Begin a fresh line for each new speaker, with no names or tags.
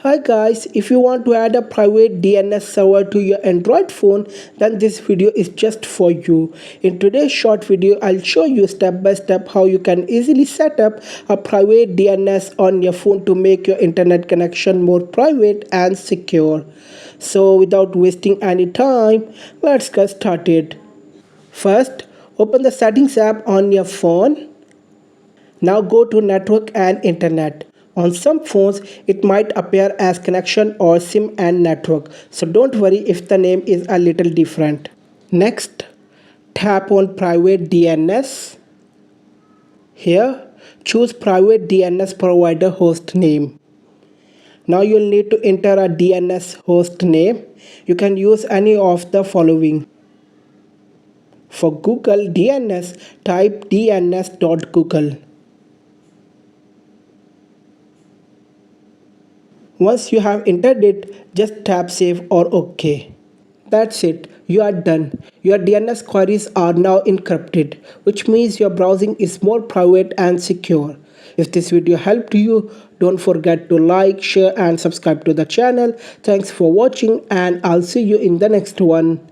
Hi guys, if you want to add a private DNS server to your Android phone, then this video is just for you. In today's short video, I'll show you step by step how you can easily set up a private DNS on your phone to make your internet connection more private and secure. So without wasting any time, let's get started. First, open the settings app on your phone. Now go to network and internet. On some phones, it might appear as connection or SIM and network, so don't worry if the name is a little different. Next, tap on private DNS. Here, choose private DNS provider host name. Now you'll need to enter a DNS host name. You can use any of the following. For Google DNS, type dns.google. Once you have entered it, just tap save or OK. That's it, you are done. Your DNS queries are now encrypted, which means your browsing is more private and secure. If this video helped you, don't forget to like, share and subscribe to the channel. Thanks for watching and I'll see you in the next one.